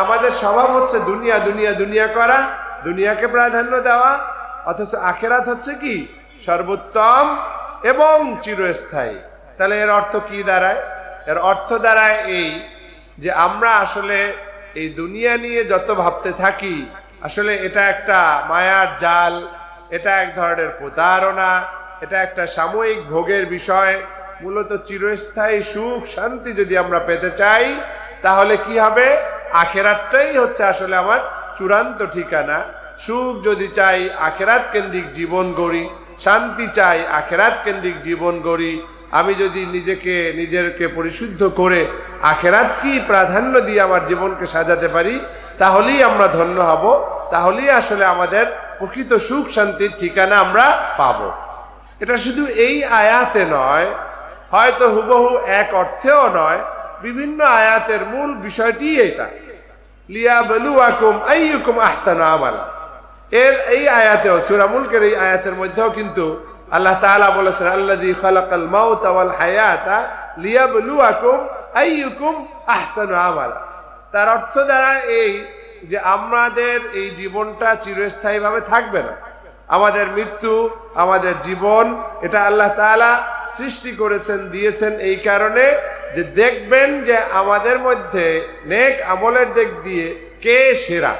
আমাদের স্বভাব হচ্ছে দুনিয়া দুনিয়া দুনিয়া করা, দুনিয়াকে প্রাধান্য দেওয়া, অথচ আখেরাত হচ্ছে কি সর্বোত্তম এবং চিরস্থায়ী। তাহলে এর অর্থ কি দাঁড়ায়? এর অর্থ দাঁড়ায় এই যে আমরা আসলে এই দুনিয়া নিয়ে যত ভাবতে থাকি, আসলে এটা একটা মায়ার জাল, এটা এক ধরনের প্রতারণা, এটা একটা সাময়িক ভোগের বিষয়। মূলত চিরস্থায়ী সুখ শান্তি যদি আমরা পেতে চাই, তাহলে কি হবে? আখেরাতটাই হচ্ছে আসলে আমার চূড়ান্ত ঠিকানা। সুখ যদি চাই, আখেরাত কেন্দ্রিক জীবন গড়ি, শান্তি চাই, আখেরাত কেন্দ্রিক জীবন গড়ি। আমি যদি নিজেকে পরিশুদ্ধ করে আখেরাত কি প্রাধান্য দিয়ে আমার জীবনকে সাজাতে পারি, তাহলেই আমরা ধন্য হব, তাহলেই আসলে আমাদের প্রকৃত সুখ শান্তির ঠিকানা আমরা পাব। এটা শুধু এই আয়াতে নয়, হয়তো হুবহু এক অর্থেও নয়, বিভিন্ন আয়াতের মূল বিষয়টি এটা, লিয়াবলুয়াকুম আইয়ুকুম আহসানু আমালা। এই আয়াতেও, সূরা মুলকের এই আয়াতের মধ্যেও কিন্তু আল্লাহ তাআলা বলেছেন, আল্লাযী খালাকাল মাউতা ওয়াল হায়াতা লিয়াবলুয়াকুম আইয়ুকুম আহসানু আমালা। তার অর্থ দ্বারা এই যে আমাদের এই জীবনটা চিরস্থায়ীভাবে থাকবে না। আমাদের মৃত্যু, আমাদের জীবন, এটা আল্লাহ তাআলা সৃষ্টি করেছেন, দিয়েছেন এই কারণে যে দেখবেন যে আমাদের মধ্যে নেক আমলের দিক দিয়ে কে সেরা।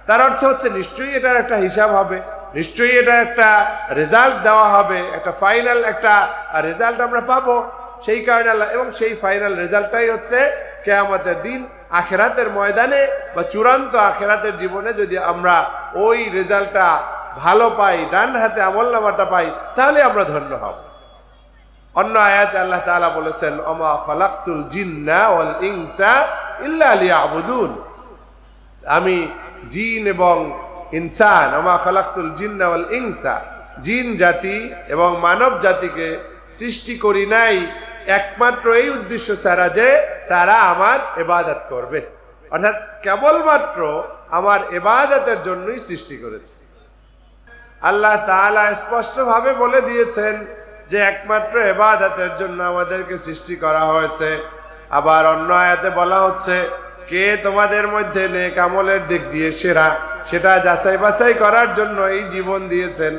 তার অর্থ হচ্ছে নিশ্চয়ই এটার একটা হিসাব হবে, নিশ্চয়ই এটা একটা রেজাল্ট দেওয়া হবে, একটা ফাইনাল একটা রেজাল্ট আমরা পাবো। সেই কারণে আল্লাহ, এবং সেই ফাইনাল রেজাল্টটাই হচ্ছে কিয়ামতের দিন আখেরাতের ময়দানে বা চূড়ান্ত আখেরাতের জীবনে যদি আমরা ওই রেজাল্টটা ভালো পাই, ডান হাতে আমলনামাটা পাই, তাহলে আমরা ধন্য হব। অন্য আয়াতে আল্লাহ তাআলা বলেছেন, ওমা খালাকতুল জিন্না ওয়াল ইনসা ইল্লা লিয়াবুদুন। আমি জিন এবং ইনসান, ওমা খালাকতুল জিন্না ওয়াল ইনসা, জিন জাতি এবং মানব জাতিকে সৃষ্টি করি নাই একমাত্র এই উদ্দেশ্য ছাড়া যে তারা আমার ইবাদত করবে। অর্থাৎ কেবলমাত্র আমার ইবাদতের জন্যই সৃষ্টি করেছে। আল্লাহ তাআলা স্পষ্টভাবে বলে দিয়েছেন যে একমাত্র ইবাদতের জন্য আমাদেরকে সৃষ্টি করা হয়েছে। আবার অন্য আয়াতে বলা হচ্ছে, কে তোমাদের মধ্যে নেক আমলের দিক দিয়ে সেরা, সেটা যাচাই বাছাই করার জন্য এই জীবন দিয়েছেন।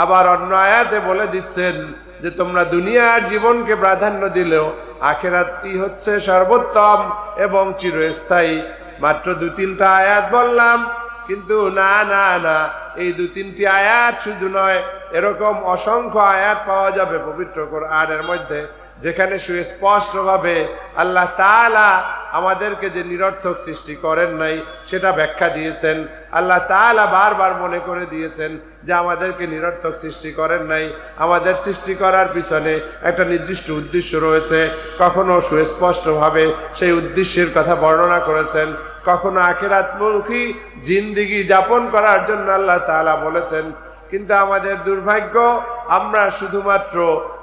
আবার অন্য আয়াতে বলে দিচ্ছেন যে তোমরা দুনিয়ার জীবনকে প্রাধান্য দিলেও আখেরাতই হচ্ছে সর্বোত্তম এবং চিরস্থায়ী। মাত্র 2-3টা আয়াত বললাম, কিন্তু না না না, এই 2-3টি আয়াত শুধু নয়, এরকম অসংখ্য আয়াত পাওয়া যাবে পবিত্র কোরআনের মধ্যে, যেখানে সুস্পষ্টভাবে আল্লাহ তাআলা আমাদেরকে যে নিরর্থক সৃষ্টি করেন নাই সেটা ব্যাখ্যা দিয়েছেন। আল্লাহ তাআলা বারবার মনে করে দিয়েছেন যে আমাদেরকে নিরর্থক সৃষ্টি করেন নাই, আমাদের সৃষ্টি করার পিছনে একটা নির্দিষ্ট উদ্দেশ্য রয়েছে। কখনো সুস্পষ্টভাবে সেই উদ্দেশ্যের কথা বর্ণনা করেছেন, কখনো আখিরাতমুখী জিন্দেগি যাপন করার জন্য আল্লাহ তাআলা বলেছেন। কিন্তু আমাদের দুর্ভাগ্য, আমরা শুধুমাত্র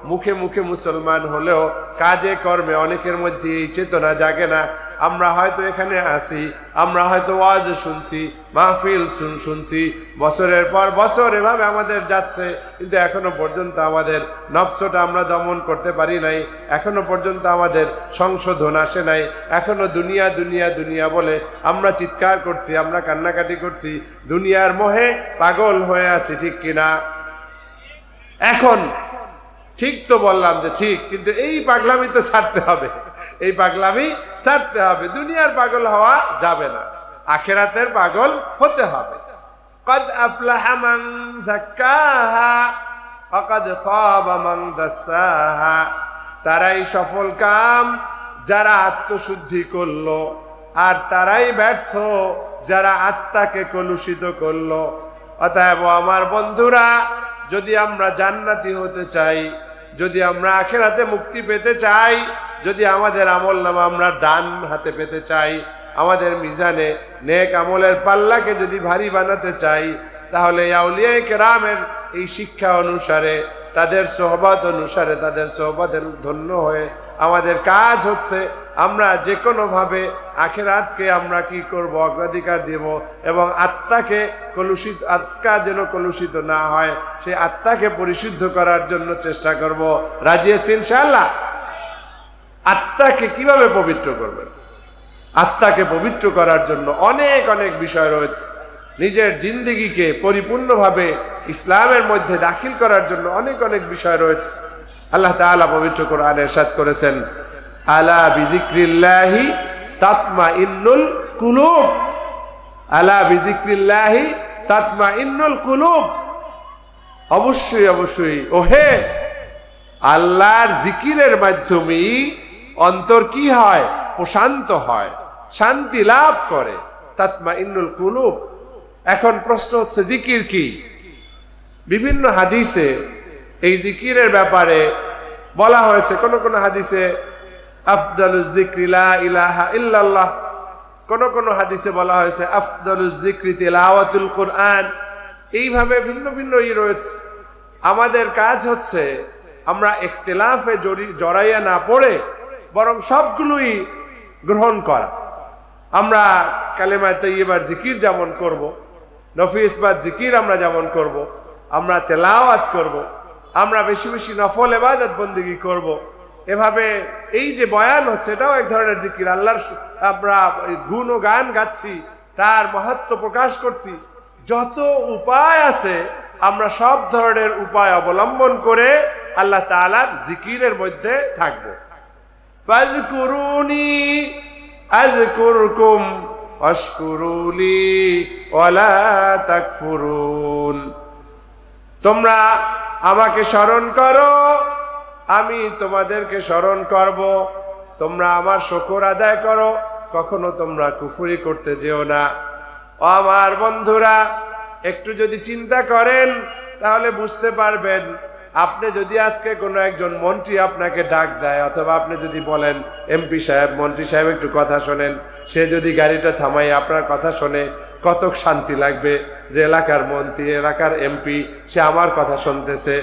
মুখে মুখে মুসলমান হলেও কাজে কর্মে অনেকের মধ্যে এই চেতনা জাগে না। আমরা হয়তো এখানে আসি, আমরা হয়তো ওয়াজ শুনছি, মাহফিল শুনছি, বছরের পর বছর এভাবে আমাদের যাচ্ছে, কিন্তু এখনো পর্যন্ত আমাদের নফসটা আমরা দমন করতে পারি নাই, এখনো পর্যন্ত আমাদের সংশোধন আসে নাই। এখনো দুনিয়া দুনিয়া দুনিয়া বলে আমরা চিৎকার করছি, আমরা কান্নাকাটি করছি, দুনিয়ার মোহে পাগল হয়ে আছি, ঠিক কিনা? এখন ঠিক তো বললাম যে ঠিক, কিন্তু এই পাগলামি তো ছাড়তে হবে, এই পাগলামি ছাড়তে হবে। দুনিয়ার পাগল হওয়া যাবে না, আখিরাতের পাগল হতে হবে। কদ আফলাহা মান যাক্কাহা ওয়া কদ খাবা মান দাসাহা। তারাই সফল কাম যারা আত্মশুদ্ধি করলো, আর তারাই ব্যর্থ যারা আত্মাকে কলুষিত করলো। অতএব আমার বন্ধুরা, যদি আমরা জান্নাতি হতে চাই, যদি আমরা আখিরাতে মুক্তি পেতে চাই, যদি আমাদের আমলনামা আমরা ডান হাতে পেতে চাই, আমাদের মিজানে নেক আমলের পাল্লাকে যদি ভারী বানাতে চাই, তাহলে আউলিয়ায়ে কেরামের এই শিক্ষা অনুসারে, তাদের সোহবত অনুসারে, তাদের সোহবতের ধন্য হয়ে আমাদের কাজ হচ্ছে আমরা যে কোনো ভাবে আখিরাতকে আমরা কি করব, অগ্রাধিকার দেব, এবং আত্মাকে কলুষিত, আত্মা যেন কলুষিত না হয়, সেই আত্মাকে পরিশুদ্ধ করার জন্য চেষ্টা করব। রাজি আছেন ইনশাআল্লাহ? আত্মাকে কিভাবে পবিত্র করবেন? আত্মাকে পবিত্র করার জন্য অনেক অনেক বিষয় রয়েছে। নিজের জিন্দেগিকে পরিপূর্ণভাবে ইসলামের মধ্যে দাখিল করার জন্য অনেক অনেক বিষয় রয়েছে। আল্লাহ তাআলা পবিত্র কোরআনে ইরশাদ করেছেন, আলা বিযিক্রিল্লাহি তাতমাইন্নুল কুলুব, আলা বিযিক্রিল্লাহি তাতমাইন্নুল কুলুব। অবশ্যই অবশ্যই ওহে, আল্লাহর জিকিরের মাধ্যমেই অন্তর কি হয়? প্রশান্ত হয়, শান্তি লাভ করে। তাতমাইন্নুল কুলুব। এখন প্রশ্ন হচ্ছে, জিকির কি? বিভিন্ন হাদিসে এই জিকিরের ব্যাপারে বলা হয়েছে। কোন কোন হাদিসে আফদালুজ যিকরি লা ইলাহা ইল্লাল্লাহ, কোন কোন হাদিসে বলা হয়েছে আফদালুজ যিকরি তিলাওয়াতুল কুরআন। এইভাবে ভিন্ন ভিন্ন রয়েছে। আমাদের কাজ হচ্ছে আমরা ইখতিলাফে জড়াইয়া না পড়ে বরং সবগুলোই গ্রহণ করা। আমরা কালেমা তাইয়্যিবার জিকির যেমন করব, নফিস বা জিকির আমরা যেমন করব, আমরা তেলাওয়াত করব, আমরা বেশি বেশি নফল ইবাদত বন্দেগী করব। এভাবে এই যে বয়ান হচ্ছে, এটাও এক ধরনের জিকির। আল্লাহর আমরা গুণ ও গান গাচ্ছি, তার মাহাত্ম্য প্রকাশ করছি। যত উপায় আছে আমরা সব ধরনের উপায় অবলম্বন করে আল্লাহ তাআলার জিকিরের মধ্যে থাকব। ফাযকুরুনি আযকুরকুম ওয়াশকুরুলি ওয়ালা তাকফুরুন। তোমরা আমাকে স্মরণ করো, আমি তোমাদেরকে স্মরণ করব। তোমরা আমার শুকর আদায় করো, কখনো তোমরা কুফরি করতে যেও না। ও আমার বন্ধুরা, একটু যদি চিন্তা করেন তাহলে বুঝতে পারবেন, আপনি যদি আজকে কোনো একজন মন্ত্রী আপনাকে ডাক দেয়, অথবা আপনি যদি বলেন এমপি সাহেব, মন্ত্রী সাহেব একটু কথা শোনেন, সে যদি গাড়িটা থামাই আপনার কথা শোনে, কত শান্তি লাগবে যে এলাকার মন্ত্রী, এলাকার এমপি, সে আমার কথা শুনতেছে।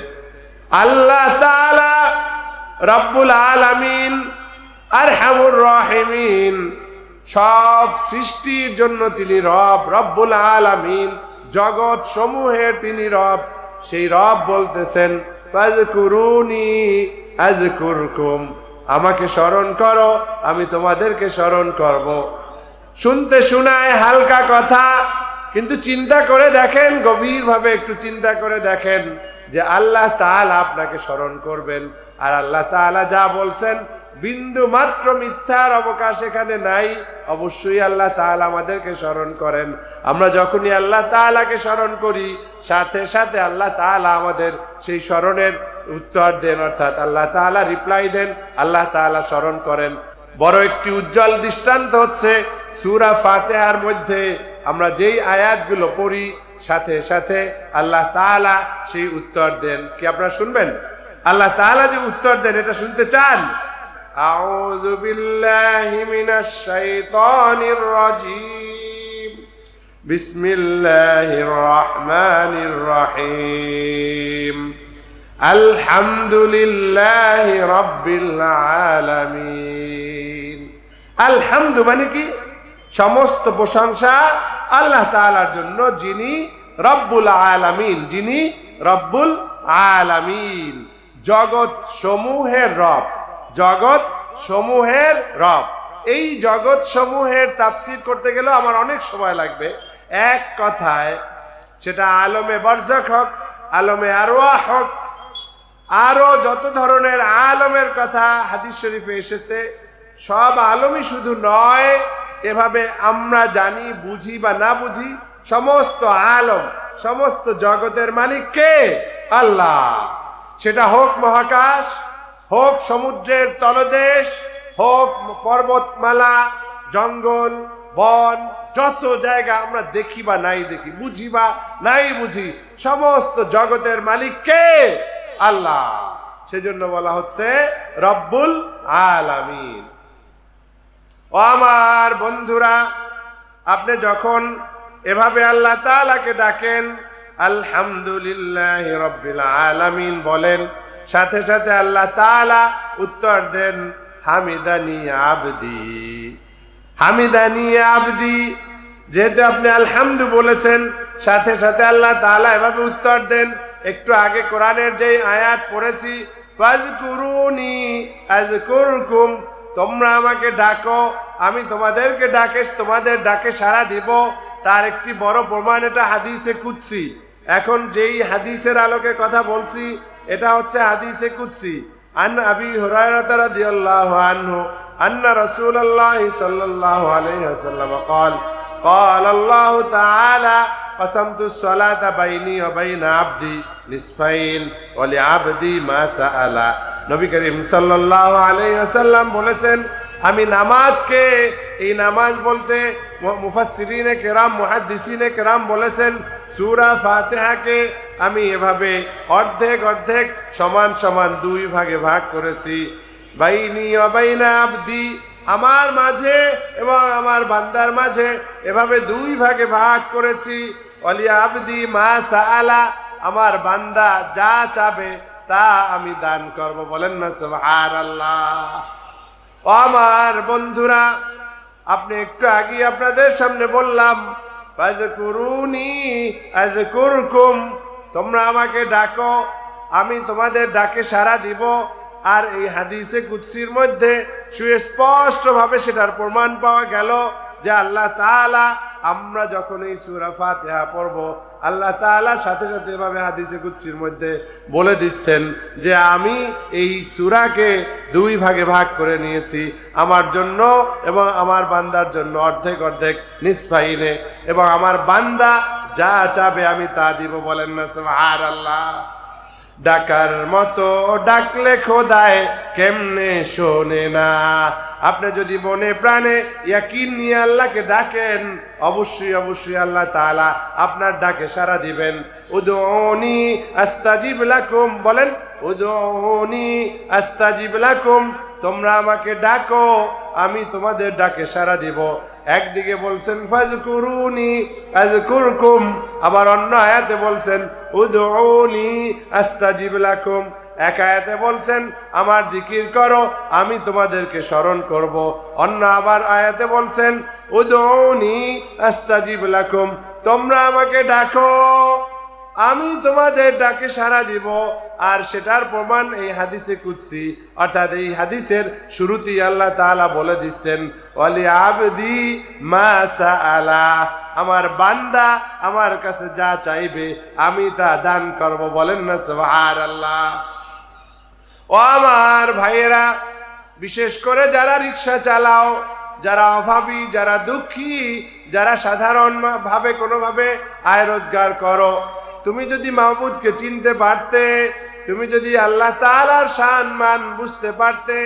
আল্লাহ তাআলা রব্বুল আলামিন আরহামুর রাহিমিন, সব সৃষ্টির জন্য তিনি রব, রব্বুল আলামিন, জগৎ সমূহের তিনি রব। সেই রব বলতেছেন, ফাযকুরুনি আযকুরকুম, আমাকে স্মরণ করো, আমি তোমাদেরকে স্মরণ করব। শুনতে শোনায় হালকা কথা, কিন্তু চিন্তা করে দেখেন, গভীরভাবে একটু চিন্তা করে দেখেন যে আল্লাহ তাআলা আপনাকে স্মরণ করবেন। আর আল্লাহ তাআলা যা বলছেন বিন্দু মাত্র মিথ্যার অবকাশ এখানে নাই। অবশ্যই আল্লাহ তাআলা আমাদেরকে স্মরণ করেন। আমরা যখনই আল্লাহ তাআলাকে স্মরণ করি, সাথে সাথে আল্লাহ তাআলা আমাদের সেই স্মরণের উত্তর দেন, অর্থাৎ আল্লাহ তাআলা রিপ্লাই দেন, আল্লাহ তাআলা স্মরণ করেন। বড় একটি উজ্জ্বল দৃষ্টান্ত হচ্ছে সূরা ফাতিহার মধ্যে আমরা যেই আয়াতগুলো পড়ি, সাথে সাথে আল্লাহ তাআলা সেই উত্তর দেন। কি আপনারা শুনবেন? আল্লাহ তাআলা যে উত্তর দেন, এটা শুনতে চান? আউযু বিল্লাহি মিনাশ শাইতানির রাজীম, বিসমিল্লাহির রহমানির রহিম, আলহামদুলিল্লাহি রাব্বিল আলামিন। আলহামদু মানে কি? সমস্ত প্রশংসা আল্লাহ তাআলার জন্য, যিনি রব্বুল আলামিন, যিনি রব্বুল আলামিন, জগৎ সমূহের রব, জগৎ সমূহের রব। এই জগৎ সমূহের তাফসীর করতে গেলেও আমার অনেক সময় লাগবে। এক কথায় সেটা আলমে বারজাখ হোক, আলমে আরওয়াহ হোক, আরো যত ধরনের আলমের কথা হাদিস শরীফে এসেছে, সব আলমই শুধু নয়, এভাবে আমরা জানি, বুঝি বা না বুঝি, সমস্ত আলম, সমস্ত জগতের মালিক কে? আল্লাহ। সেটা হোক মহাকাশ, হোক সমুদ্রের তলদেশ, হোক পর্বতমালা, জঙ্গল, বন, যত জায়গা আমরা দেখি বা নাই দেখি, বুঝি বা নাই বুঝি, সমস্ত জগতের মালিক কে? আল্লাহ। সেজন্য বলা হচ্ছে রব্বুল আলামিন। ও আমার বন্ধুরা, আপনি যখন এভাবে আল্লাহ তাআলাকে ডাকেন, আলহামদুলিল্লাহি রাব্বিল আলামিন বলেন, সাথে সাথে আল্লাহ তাআলা উত্তর দেন, হামিদানি আবদি, হামিদানি আবদি। যেহেতু আপনি আলহামদু বলেছেন, সাথে সাথে আল্লাহ তাআলা এভাবে উত্তর দেন। একটু আগে কোরআনের যে আয়াত পড়েছি, ফাযকুরুনি আযকুরকুম, তোমরা আমাকে ডাকো, আমি তোমাদের ডাকে সাড়া দিব, তার একটি বড় প্রমাণ এটা হাদিসে কুদসি। এখন যেই হাদিসের আলোকে কথা বলছি এটা হচ্ছে হাদিসে কুদসি। আন আবি হুরায়রা রাদিয়াল্লাহু আনহু আন্না রাসূলুল্লাহ সাল্লাল্লাহু আলাইহি ওয়াসাল্লাম قال قال الله تعالى قسمت الصلاة بيني وبين عبدي نصفين ولعبدي ما سأل। নবী করিম সাল্লাল্লাহু আলাইহি ওয়াসাল্লাম বলেছেন, আমি নামাজকে, এই নামাজ বলতে মুফাসসিরিনে কেরাম মুহাদ্দিসিনে কেরাম বলেছেন সূরা ফাতিহাকে আমি এভাবে অর্ধেক অর্ধেক সমান সমান দুই ভাগে ভাগ করেছি। বাইনি ওয়া বাইনা আবদি, আমার মাঝে এবং আমার বান্দার মাঝে এভাবে দুই ভাগে ভাগ করেছি। ওয়ালি আবদি মা সাআলা, আমার বান্দা যা চাবে তা আমি দান করব। বলেন না সুবহানাল্লাহ। ও আমার বন্ধুরা, আপনি একটু আগে আপনাদের সামনে বললাম ফাযকুরুনি আযকুরকুম, তোমরা আমাকে ডাকো আমি তোমাদের ডাকে সাড়া দিব। আর এই হাদিসে কুদসির মধ্যে সুস্পষ্ট ভাবে সেটার প্রমাণ পাওয়া গেল যে আল্লাহ তাআলা, আমরা যখন এই সূরা ফাতিহা পড়ব আল্লাহ তাআলা সাথে সাথে এভাবে হাদিসে কুদসির মধ্যে বলে দিচ্ছেন যে আমি এই সূরাকে দুই ভাগে ভাগ করে নিয়েছি, আমার জন্য এবং আমার বান্দার জন্য অর্ধেক অর্ধেক নিসফাইনে, এবং আমার বান্দা যা চাবে আমি তা দিব। বলেন না সুবহানাল্লাহ। ডাকার মতো ডাকলে খোদায় কেমনে শোনে না। আপনি যদি মনে প্রাণে ইয়াকিন নিয়ে আল্লাহকে ডাকেন, অবশ্যই অবশ্যই আল্লাহ তাআলা আপনার ডাকে সাড়া দিবেন। উদউনি আস্তাজিব লাকুম, বলেন উদউনি আস্তাজিব লাকুম, তোমরা আমাকে ডাকো আমি তোমাদের ডাকে সাড়া দিব। একদিকে বলছেন ফাযকুরুনি আযকুরকুম, আবার অন্য আয়াতে বলছেন উদউনি আস্তাজিব লাকুম। এক আয়াতে বলছেন আমার জিকির করো আমি তোমাদেরকে স্মরণ করব, অন্য আবার আয়াতে বলছেন উদউনি আস্তাজিব লাকুম, তোমরা আমাকে ডাকো আমি তোমাদের ডাকে সাড়া দিব। আর সেটার প্রমাণ এই হাদিসে কুদসি, অর্থাৎ এই হাদিসের শুরুতেই আল্লাহ তাআলা বলে দিচ্ছেন ওয়ালি আবদি মা সাআলা, আমার বান্দা আমার কাছে যা চাইবে আমি তা দান করব। বলেন না সুবহানাল্লাহ। ও আমার ভাইয়েরা, বিশেষ করে যারা রিকশা চালাও, যারা অভাবী, যারা দুঃখী, যারা সাধারণ ভাবে কোনোভাবে আয় রোজগার করো, তুমি যদি মাহবুদকে চিনতে পারতে, তুমি যদি আল্লাহ তাআলার শান মান বুঝতে পারতে,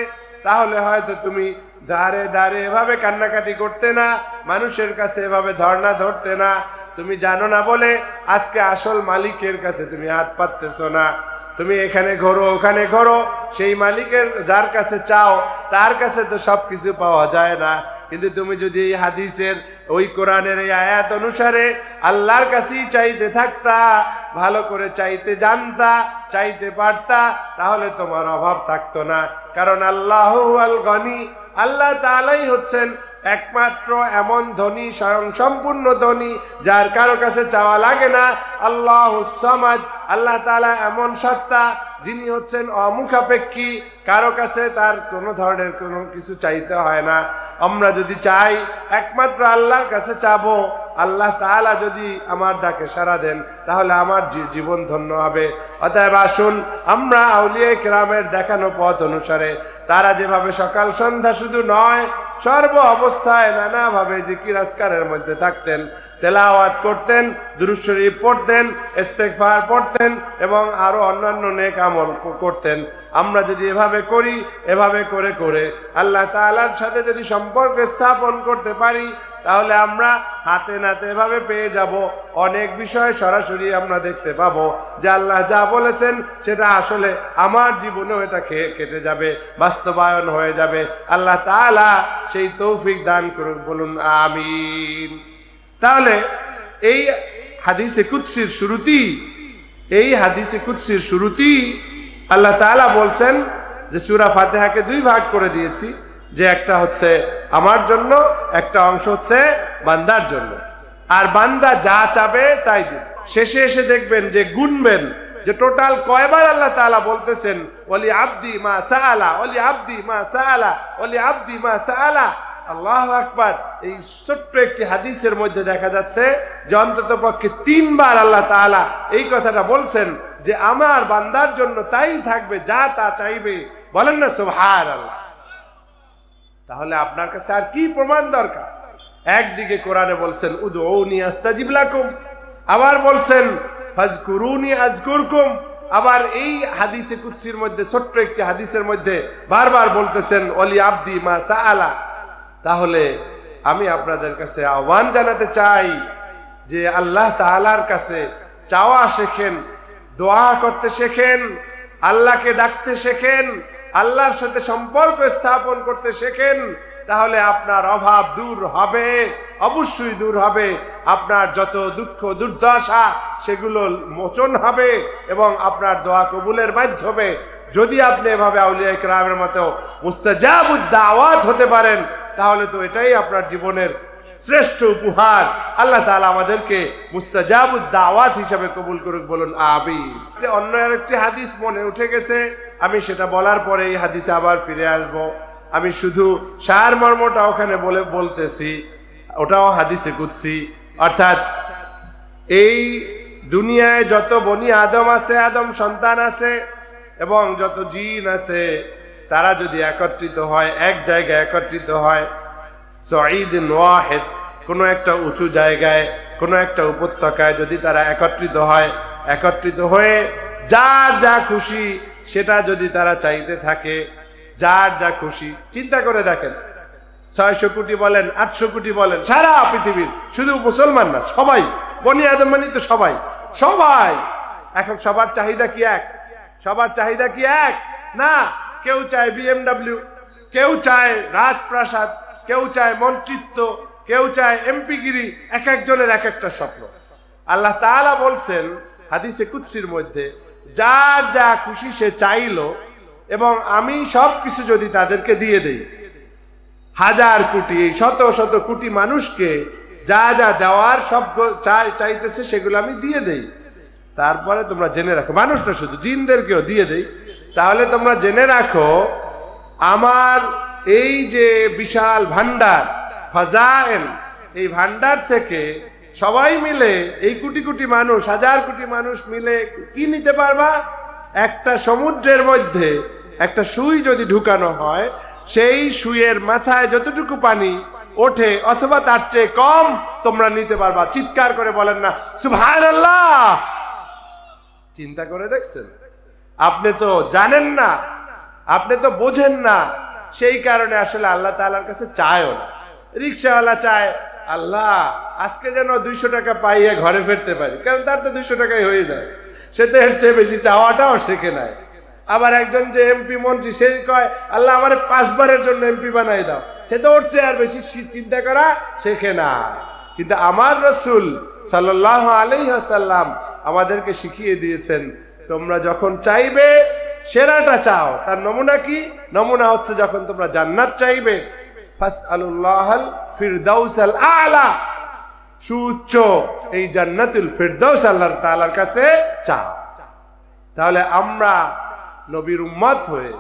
তাহলে হয়তো তুমি দাঁড়ে দাঁড়ে এভাবে কান্নাকাটি করতে না, মানুষের কাছে এভাবে ধর্ণা ধরতে না। তুমি জানো না বলে আজকে আসল মালিকের কাছে তুমি হাত পাততেছো না। তুমি এখানে ঘোরো ওখানে ঘোরো, সেই মালিকের যার কাছে চাও তার কাছে তো সবকিছু পাওয়া যায় না। কিন্তু তুমি যদি এই হাদিসের ওই কোরআনের এই আয়াত অনুসারে আল্লাহর কাছেই চাইতে থাকতা, ভালো করে চাইতে জানতা, চাইতে পারতা, তাহলে তোমার অভাব থাকতো না। কারণ আল্লাহু আল গনি, আল্লাহ তাআলাই হচ্ছেন একমাত্র এমন ধনী, স্বয়ং সম্পূর্ণ ধনী, যার কারো কাছে চাওয়া লাগে না। আল্লাহুস সামাদ, আল্লাহ তাআলা এমন সত্তা যিনি হচ্ছেন অমুখাপেক্ষী, কারো কাছে তার কোনো ধরনের কোনো কিছু চাইতে হয় না। আমরা যদি চাই একমাত্র আল্লাহর কাছে চাবো, আল্লাহ তাআলা যদি আমার ডাকে সাড়া দেন তাহলে আমার জীবন ধন্য হবে। অতএব আসুন আমরা আউলিয়া কেরামের দেখানো পথ অনুসারে, তারা যেভাবে সকাল সন্ধ্যা শুধু নয় সর্ব অবস্থায় নানাভাবে জিকির আজকারের মধ্যে থাকতেন, তেলাওয়াত করতেন, দুরূদ শরীফ পড়তেন, ইস্তেগফার পড়তেন এবং আরো অন্যান্য নেক আমল করতেন, আমরা যদি এভাবে করি, এভাবে করে করে আল্লাহ তাআলার সাথে যদি সম্পর্ক স্থাপন করতে পারি, তাহলে আমরা হাতে নাতে এভাবে পেয়ে যাব অনেক বিষয়। সরাসরি আমরা দেখতে পাবো যে আল্লাহ যা বলেছেন সেটা আসলে আমার জীবনেও এটা কেটে যাবে, বাস্তবায়ন হয়ে যাবে। আল্লাহ তাআলা সেই তৌফিক দান করুন, বলুন আমিন। তাহলে এই হাদিসে কুদসির শুরুতেই আল্লাহ তাআলা বলছেন যে সূরা ফাতিহাকে দুই ভাগ করে দিয়েছি, যে একটা হচ্ছে আমার জন্য, একটা অংশ হচ্ছে বান্দার জন্য। আর বান্দা যা চাবে তাই দিন। শেষে এসে দেখবেন যে গুনবেন যে টোটাল কয়বার আল্লাহ তাআলা বলতেছেন ওয়ালি আবদি মা সাআলা, ওয়ালি আবদি মা সাআলা, ওয়ালি আবদি মা সাআলা। আল্লাহু আকবার। এই ছোট্ট একটি হাদিসের মধ্যে দেখা যাচ্ছে যে অন্তত পক্ষে 3 বার আল্লাহ তাআলা এই কথাটা বলছেন যে আমার বান্দার জন্য তাই থাকবে যা তা চাইবে। বলেন না সুবহানাল্লাহ। তাহলে আপনার কাছে আর কি প্রমাণ দরকার? একদিকে কোরআনে বলছেন উদউনি আস্তাজিব লাকুম, আবার বলছেন ফাজকুরুনি আযকুরকুম, আবার এই হাদিসে কুদসির মধ্যে ছোট্ট একটি হাদিসের মধ্যে বারবার বলতেছেন ওলি আব্দি মা সাআলা। তাহলে আমি আপনাদের কাছে আহ্বান জানাতে চাই যে আল্লাহ তাআলার কাছে চাওয়া শেখেন, দোয়া করতে শেখেন, আল্লাহকে ডাকতে শেখেন, আল্লাহর সাথে সম্পর্ক স্থাপন করতে শেখেন। তাহলে আপনার অভাব দূর হবে, অবশ্যই দূর হবে। আপনার যত দুঃখ দুর্দশা সেগুলো মোচন হবে এবং আপনার দোয়া কবুলের মাধ্যমে যদি আপনি এভাবে আউলিয়া কিরামের মতো মুস্তাজাবুদ দাওয়াত হতে পারেন, তাহলে তো এটাই আপনার জীবনের শ্রেষ্ঠ উপহার। আল্লাহ তাআলা আমাদেরকে মুস্তাজাবুদ দাওয়াত হিসেবে কবুল করুক, বলুন আমিন। অন্য আরেকটি হাদিস মনে উঠে গেছে, আমি সেটা বলার পরে এই হাদিসে আবার ফিরে আসব। আমি শুধু সারমর্মটা ওখানে বলতেছি, ওটাও হাদিসে কুদসি। অর্থাৎ এই দুনিয়ায় যত বনি আদম আছে, আদম সন্তান আছে এবং যত জিন আছে, তারা যদি একত্রিত হয়, এক জায়গায় একত্রিত হয়, সঈদিন ওয়াহিদ, কোনো একটা উঁচু জায়গায়, কোনো একটা উপত্যকায় যদি তারা একত্রিত হয়, একত্রিত হয়ে যার যা খুশি সেটা যদি তারা চাইতে থাকে, যার যা খুশি, চিন্তা করে দেখেন 600 কোটি বলেন, 800 কোটি বলেন, সারা পৃথিবীর, শুধু মুসলমান না, সবাই, বনি আদম মানে তো সবাই, সবাই। এখন সবার চাহিদা কি এক? সবার চাহিদা কি এক? না। কেউ চায় BMW, কেউ চায় রাজপ্রাসাদ, কেউ চায় মন্ত্রিত্ব, কেউ চায় এমপিগিরি, এক একজনের এক একটা স্বপ্ন। আল্লাহ তাআলা বলছেন হাদিসে কুদসির মধ্যে, যার যা খুশি সে চাইলো এবং আমি সবকিছু যদি তাদেরকে দিয়ে দেই, 1000 কোটি, শত শত কোটি মানুষকে যা যা দেওয়ার সব চাইতেছে সেগুলো আমি দিয়ে দেই। তারপরে তোমরা জেনে রাখো, মানুষ না শুধু জিনদেরকেও দিয়ে দেই, তাহলে তোমরা জেনে রাখো আমার এই যে বিশাল ভান্ডার খাজাইন, এই ভান্ডার থেকে সবাই মিলে, এই কোটি কোটি মানুষ, 1000 কোটি মানুষ মিলে কি নিতে পারবা? একটা সমুদ্রের মধ্যে একটা সুই যদি ঢুকানো হয়, সেই সুইয়ের মাথায় যতটুকু পানি ওঠে অথবা তার চেয়ে কম তোমরা নিতে পারবা। চিৎকার করে বলেন না সুবহানাল্লাহ। চিন্তা করে দেখছেন? আপনি তো জানেন না, আপনি তো বোঝেন না, সেই কারণে আসলে আল্লাহ তাআলার কাছে চায়ও না। রিকশাওয়ালা চায় আল্লাহ আজকে যেন 200 টাকা পাইয়ে ঘরে ফিরতে পারি, কারণ তার তো 200 টাকাই হয়ে যায়, সে তো এর চেয়ে বেশি চাওয়াটাও শেখে নাই। আবার একজন যে এমপি মন্ত্রী, সে কয় আল্লাহ আমার 5 বারের জন্য এমপি বানাই দাও, সে তো ওর চেয়ে আর বেশি চিন্তা করা শেখে না। কিন্তু আমার রাসূল সাল্লাল্লাহু আলাইহি ওয়াসাল্লাম আমাদেরকে শিখিয়ে দিয়েছেন, তোমরা যখন চাইবে সেরাটা চাও। তার নমুনা কি? নমুনা হচ্ছে যখন তোমরা জান্নাত চাইবে, ফাসআলুল্লাহাল ফিরদাউসাল আ'লা, সুউচ্চ এই জান্নাতুল ফিরদাউস আল্লাহ তাআলার কাছে চাও। তাহলে আমরা নবীর উম্মত হয়ে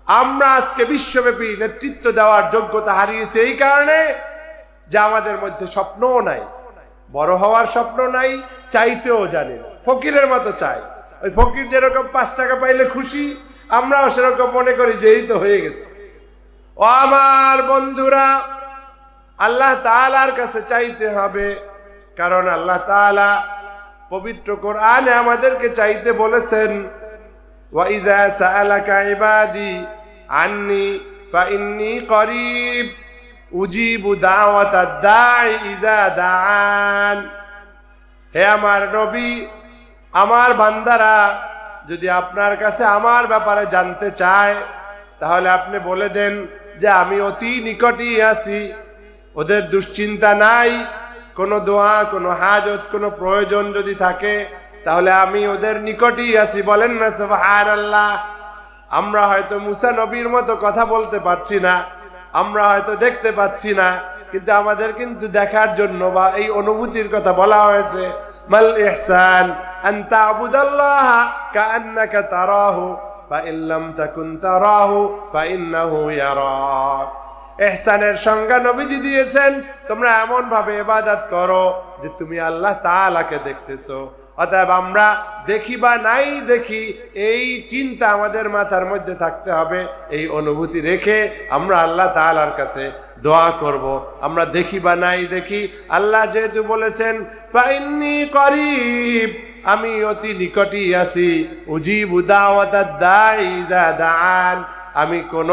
আমরা আজকে বিশ্বব্যাপী নেতৃত্ব দেওয়ার যোগ্যতা হারিয়েছি এই কারণে যে আমাদের মধ্যে স্বপ্নও নাই, বড় হওয়ার স্বপ্ন নাই, চাইতেও জানি না, ফকিরের মতো চাই। ওই ফকির যেরকম 5 টাকা পাইলে খুশি, আমরাও সেরকম মনে করি যে এই তো হয়ে গেছে। ও আমার বন্ধুরা, আল্লাহ তাআলার কাছে চাইতে হবে, কারণ আল্লাহ তাআলা পবিত্র কোরআনে আমাদেরকে চাইতে বলেছেন, ওয়া ইযা সাআলাকা ইবাদি আন্নী ফাইন্নী করিব উজিবু দাওয়াতাদ দাঈ ইযা দাআন। হে আমার নবী, আমার বান্দারা যদি আপনার কাছে আমার ব্যাপারে জানতে চায়, তাহলে আপনি বলে দেন যে আমি অতি নিকটেই আছি, ওদের দুশ্চিন্তা নাই, কোনো দোয়া, কোনো হাজত, কোনো প্রয়োজন যদি থাকে তাহলে আমি ওদের নিকটেই আছি। বলেন না সুবহানাল্লাহ। আমরা হয়তো মুসা নবীর মতো কথা বলতে পারছি না, আমরা হয়তো দেখতে পাচ্ছি না, কিন্তু আমাদের কিন্তু দেখার জন্য বা এই অনুভূতির কথা বলা হয়েছে। মাল ইহসান আন তা'বুদাল্লাহা কাআন্নাকা তারাহু ফা ইন লাম তাকুন তারাহু ফা ইন্নাহু ইয়ারাক। ইহসানের সংজ্ঞা নবীজি দিয়েছেন, তোমরা এমন ভাবে ইবাদত করো যে তুমি আল্লাহ তাআলাকে দেখতেছো। অতএব আমরা দেখি বা নাই দেখি, এই চিন্তা আমাদের মাথার মধ্যে থাকতে হবে, এই অনুভূতি রেখে আমরা আল্লাহ তাআলার কাছে দোয়া করব। আমরা দেখি বা নাই দেখি, আল্লাহ যেহেতু বলেছেন ফাইন্নী করিব, আমি অতি নিকটই আছি, উজিবু দাওয়াতাদ দাঈ ইযা দাআন, আমি কোন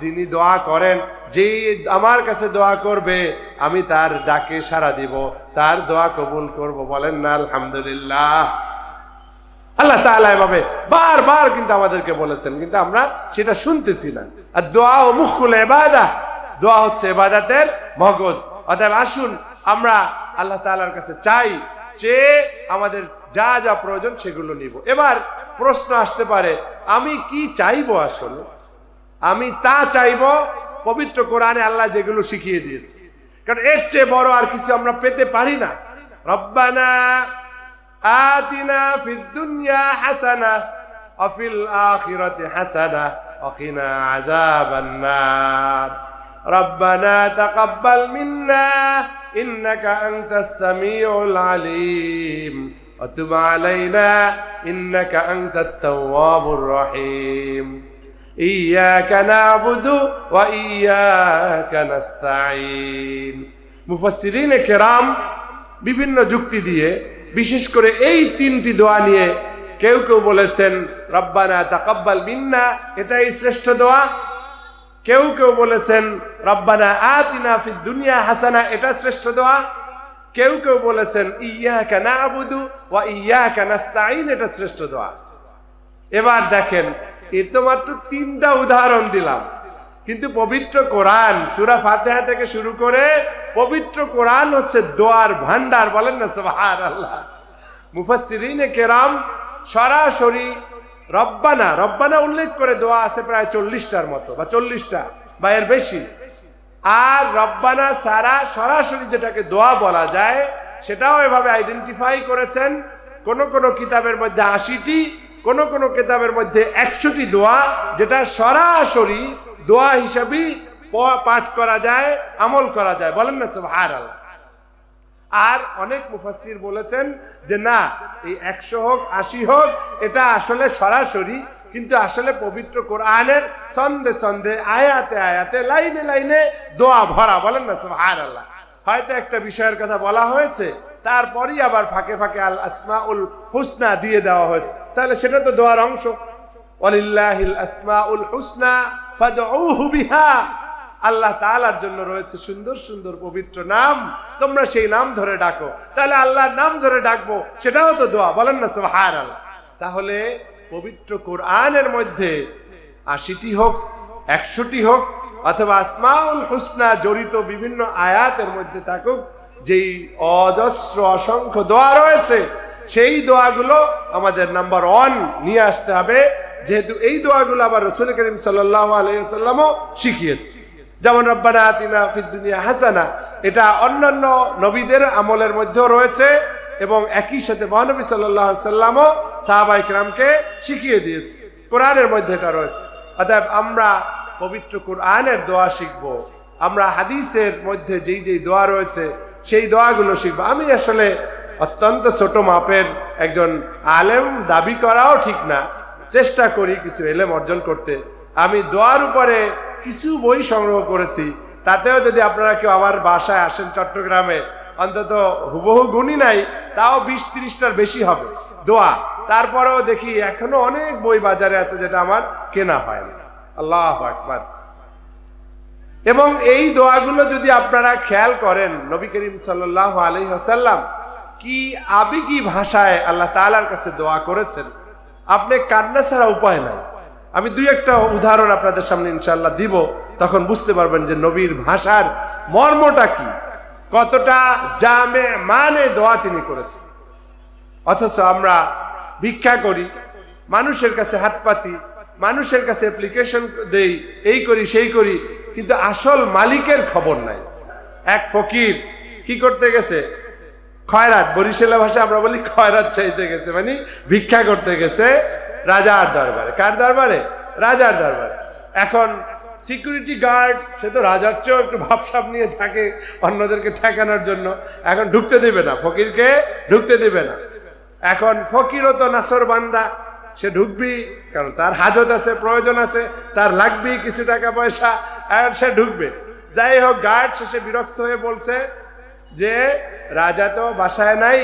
যিনি দোয়া করেন, যে আমার কাছে দোয়া করবে আমি তার ডাকে সাড়া দিব, তার দোয়া কবুল করব। বলেন না আলহামদুলিল্লাহ। আল্লাহ তাআলা এভাবে বারবার কিন্তু আমাদেরকে বলেছেন, কিন্তু আমরা সেটা শুনতেছি না। আর দোয়া ও মুখুল ইবাদাহ, দোয়া হচ্ছে ইবাদতের মগজ। অতএব আসুন আমরা আল্লাহ তাআলার কাছে চাই, চেয়ে আমাদের যা যা প্রয়োজন সেগুলো নিব। এবার প্রশ্ন আসতে পারে, আমি কি চাইবো? আসলে আমি তা চাইবো পবিত্র কোরআনে আল্লাহ যেগুলো শিখিয়ে দিয়েছে, কারণ এর চেয়ে বড় আর কিছু আমরা পেতে পারি না। রব্বানা আতিনা ফিদ দুনিয়া হাসানাহ ওয়া ফিল আখিরাতি হাসানাহ ওয়া কিনা আযাবান নার। রব্বানা তাকাব্বাল মিন্না ইন্নাকা আনতাস সামিউল আলিম ওয়া তুব আলাইনা ইন্নাকা আনতাত তাওয়াবুর রহিম। ইয়াকা না'বুদু ওয়া ইয়াকা নাস্তাঈন। মুফাসসিরিনে কেরাম বিভিন্ন যুক্তি দিয়ে, বিশেষ করে এই তিনটি দোয়া নিয়ে কেউ কেউ বলেছেন রব্বানা তাকাব্বাল মিন্না এটাই শ্রেষ্ঠ দোয়া, কেউ কেউ বলেছেন রব্বানা আতিনা ফিদ দুনিয়া হাসানা এটা শ্রেষ্ঠ দোয়া, কেউ কেউ বলেছেন ইয়াকা না'বুদু ওয়া ইয়াকা নাস্তাঈন এটা শ্রেষ্ঠ দোয়া। এবার দেখেন, এই তো মাত্র তিনটা উদাহরণ দিলাম, কিন্তু পবিত্র কোরআন সূরা ফাতিহা থেকে শুরু করে পবিত্র কোরআন হচ্ছে দোয়ার ভান্ডার। বলেন না সুবহানাল্লাহ। মুফাসসিরিনে কেরাম সরাসরি রব্বানা রব্বানা উল্লেখ করে দোয়া আছে প্রায় 40টার মতো, বা 40টা বা এর বেশি। আর রব্বানা সারা সরাসরি যেটাকে দোয়া বলা যায় সেটাও এভাবে আইডেন্টিফাই করেছেন। কোন কোন কিতাবের মধ্যে 80টি, কোন কোন কিতাবের মধ্যে 100টি দোয়া, যেটা সরাসরি দোয়া হিসাবে পাঠ করা যায়, আমল করা যায়। বলেন না সুবহানাল্লাহ। আর অনেক মুফাসসির বলেছেন যে না, এই 100 হোক 80 হোক এটা আসলে সরাসরি, কিন্তু আসলে পবিত্র কোরআনের ছন্দে ছন্দে আয়াতে আয়াতে লাইনে লাইনে দোয়া ভরা। বলেন না সুবহানাল্লাহ। হয়তো একটা বিষয়ের কথা বলা হয়েছে, তারপরই আবার ফাঁকে ফাঁকে আল আসমাউল হুসনা দিয়ে দেওয়া হয়েছে, তাহলে সেটা তো দোয়ার অংশ। ওয়ালিল্লাহিল আসমাউল হুসনা ফাদউহু বিহা, আল্লাহ তাআলার জন্য রয়েছে সুন্দর সুন্দর পবিত্র নাম, তোমরা সেই নাম ধরে ডাকো। তাহলে আল্লাহর নাম ধরে ডাকবো, সেটাও তো দোয়া। বলেন না সুবহানাল্লাহ। তাহলে পবিত্র কোরআনের মধ্যে 80টি হোক 100টি হোক অথবা আসমাউল হুসনা জড়িত বিভিন্ন আয়াতের মধ্যে থাকুক, যেই অজস্র অসংখ্য দোয়া রয়েছে, সেই দোয়াগুলো আমাদের নাম্বার 1 নিয়ে আসতে হবে, যেহেতু এই দোয়াগুলো আবার রাসূল করিম সাল্লাল্লাহু আলাইহি ওয়াসাল্লামও শিখিয়েছে। যেমন রব্বানা আতিনা ফিদ দুনিয়া হাসানা, এটা অন্যান্য নবীদের আমলের মধ্যেও রয়েছে এবং একই সাথে মহানবী সাল্লাল্লাহু আলাইহি ওয়াসাল্লামও সাহাবায়ে কেরামকে শিখিয়ে দিয়েছে, কোরআনের মধ্যে এটা রয়েছে। অতএব আমরা পবিত্র কোরআনের দোয়া শিখব, আমরা হাদিসের মধ্যে যেই যেই দোয়া রয়েছে সেই দোয়াগুলো শিখব। আমি আসলে অত্যন্ত ছোট মাপের একজন আলেম দাবি করাও ঠিক না, চেষ্টা করি কিছু এলেম অর্জন করতে। আমি দোয়ার উপরে কিছু বই সংগ্রহ করেছি, তাতেও যদি আপনারা কেউ আমার বাসায় আসেন চট্টগ্রামে, অন্তত হুবহু গুণী নাই, তাও 20-30টার বেশি হবে দোয়া। তারপরেও দেখি এখনো অনেক বই বাজারে আছে যেটা আমার কেনা হয় না। আল্লাহু আকবার। এবং এই দোয়াগুলো যদি আপনারা খেয়াল করেন, নবী করিম সাল্লাল্লাহু আলাইহি ওয়াসাল্লাম কি আবেগী ভাষায় আল্লাহ তাআলার কাছে দোয়া করেছেন, আপনি কান্না ছাড়া উপায় নাই। আমি 2-1টা উদাহরণ আপনাদের সামনে ইনশাআল্লাহ দিব, তখন বুঝতে পারবেন যে নবীর ভাষার মর্মটা কি, কতটা জামে মানে দোয়া তিনি করেছেন। অথচ আমরা ভিক্ষা করি, মানুষের কাছে হাত পাতি, মানুষের কাছে অ্যাপ্লিকেশন দেই, এই করি সেই করি, কিন্তু আসল মালিকের খবর নাই। এক ফকির কি করতে গেছে? খয়রাত, বরিশালের ভাষায় আমরা বলি খয়রাত চাইতে গেছে, মানে ভিক্ষা করতে গেছে রাজার দরবারে। কার দরবারে? রাজার দরবারে। এখন সিকিউরিটি গার্ড, সে তো রাজার চেয়েও একটু ভাবসাব নিয়ে থাকে অন্যদেরকে ঠেকানোর জন্য, এখন ঢুকতে দিবে না, ফকিরকে ঢুকতে দিবে না। এখন ফকিরও তো নাসর বান্দা, সে ঢুকবি, কারণ তার হাজত আছে, প্রয়োজন আছে, তার লাগবে কিছু টাকা পয়সা, আর সে ঢুকবে। যাই হোক, গার্ড শেষে বিরক্ত হয়ে বলছে যে রাজা তো বাসায় নাই,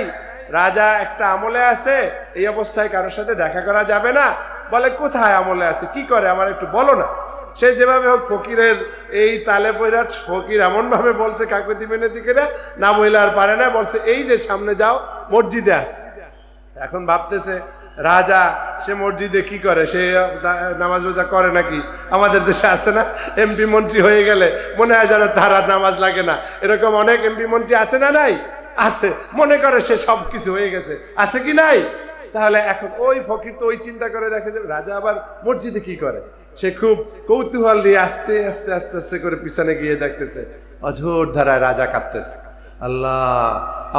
রাজা একটা আমলে আছে, এই অবস্থায় কারোর সাথে দেখা করা যাবে না। বলে কোথায় আমলে আছে, কি করে আমার একটু বলো না। সে যেভাবে হোক ফকিরের এই তালে বৈরাট, ফকির এমন ভাবে বলছে কাকুতি মিনতি করে, না বইলে আর পারে না, বলছে এই যে সামনে যাও, মসজিদে আছে। এখন ভাবতেছে রাজা, সে মসজিদে কি করে, সে নামাজ রোজা করে নাকি? আমাদের দেশে আছে না এমপি মন্ত্রী হয়ে গেলে মনে হয় যেন তার আর নামাজ লাগে না, এরকম অনেক এমপি মন্ত্রী আছে না? নাই? আছে, মনে করে সে সব কিছু হয়ে গেছে, আছে কি নাই? তাহলে এখন ওই ফকির তো ওই চিন্তা করে দেখে যে রাজা আবার মসজিদে কি করে। সে খুব কৌতূহল দিয়ে আস্তে আস্তে আস্তে আস্তে করে পিছনে গিয়ে দেখতেছে অঝোর ধারায় রাজা কাঁদতেছে, আল্লাহ